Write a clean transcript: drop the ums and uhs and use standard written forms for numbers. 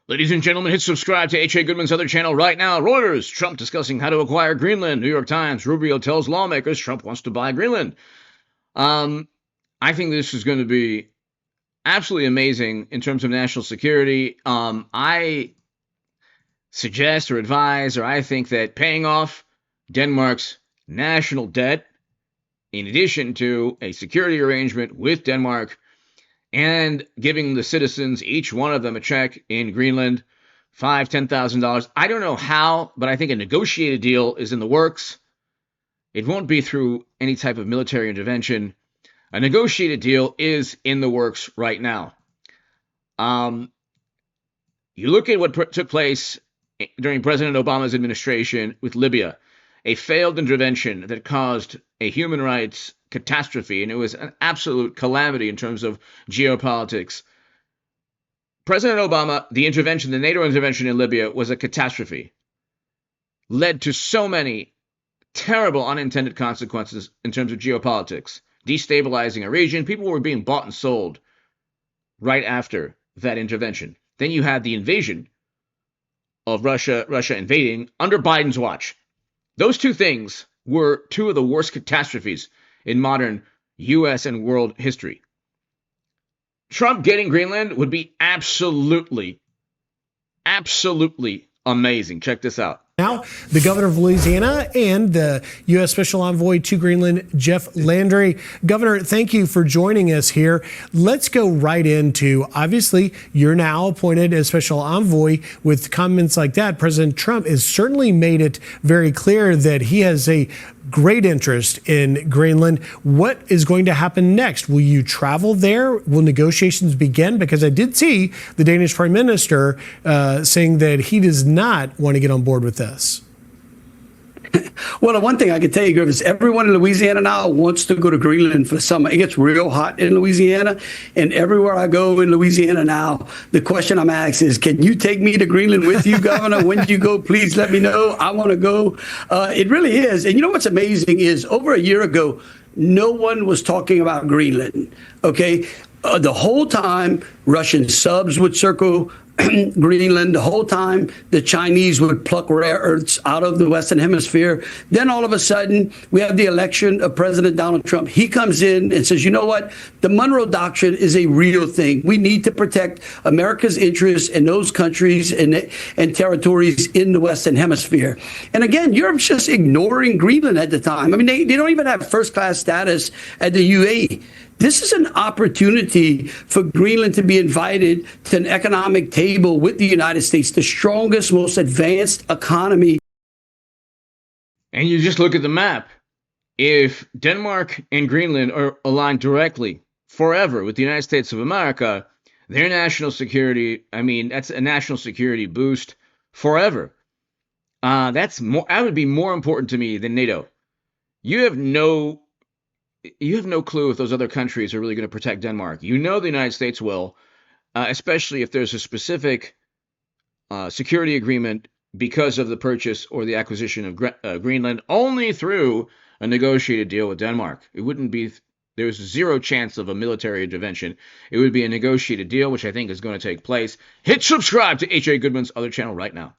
Ladies and gentlemen, hit subscribe to H.A. Goodman's other channel right now. Reuters, Trump discussing how to acquire Greenland. New York Times, Rubio tells lawmakers Trump wants to buy Greenland. I think this is going to be absolutely amazing in terms of national security. I suggest or advise, or I think that paying off Denmark's national debt, in addition to a security arrangement with Denmark, and giving the citizens, each one of them, a check in Greenland, $5,000, $10,000. I don't know how, but I think a negotiated deal is in the works. It won't be through any type of military intervention. A negotiated deal is in the works right now. You look at what took place during President Obama's administration with Libya, a failed intervention that caused a human rights catastrophe, and it was an absolute calamity in terms of geopolitics. President Obama, the NATO intervention in Libya was a catastrophe, led to so many terrible unintended consequences in terms of geopolitics, destabilizing a region. People were being bought and sold right after that intervention. Then you had the invasion of Russia invading under Biden's watch. Those two things were two of the worst catastrophes in modern U.S. and world history. Trump getting Greenland would be absolutely amazing. Check this out. Now, the governor of Louisiana and the U.S. Special Envoy to Greenland, Jeff Landry. Governor, thank you for joining us here. Let's go right into, obviously, you're now appointed as Special Envoy. With comments like that, President Trump has certainly made it very clear that he has a great interest in Greenland. What is going to happen next? Will you travel there? Will negotiations begin? Because I did see the Danish Prime Minister saying that he does not want to get on board with this. Well, the one thing I can tell you, Griff, is everyone in Louisiana now wants to go to Greenland for the summer. It gets real hot in Louisiana, and everywhere I go in Louisiana now, the question I'm asked is, can you take me to Greenland with you, Governor? When you go, please let me know. I want to go. It really is. And you know what's amazing is over a year ago, no one was talking about Greenland, okay? The whole time, Russian subs would circle Greenland. The whole time, the Chinese would pluck rare earths out of the Western Hemisphere. Then all of a sudden, we have the election of President Donald Trump. He comes in and says, you know what? The Monroe Doctrine is a real thing. We need to protect America's interests in those countries and territories in the Western Hemisphere. And again, Europe's just ignoring Greenland at the time. I mean, they don't even have first-class status at the UAE. This is an opportunity for Greenland to be invited to an economic table with the United States, the strongest, most advanced economy. And you just look at the map. If Denmark and Greenland are aligned directly forever with the United States of America, their national security, that's a national security boost forever. That would be more important to me than NATO. You have no clue if those other countries are really going to protect Denmark. You know the United States will, especially if there's a specific security agreement because of the purchase or the acquisition of Greenland only through a negotiated deal with Denmark. There's zero chance of a military intervention. It would be a negotiated deal, which I think is going to take place. Hit subscribe to H.A. Goodman's other channel right now.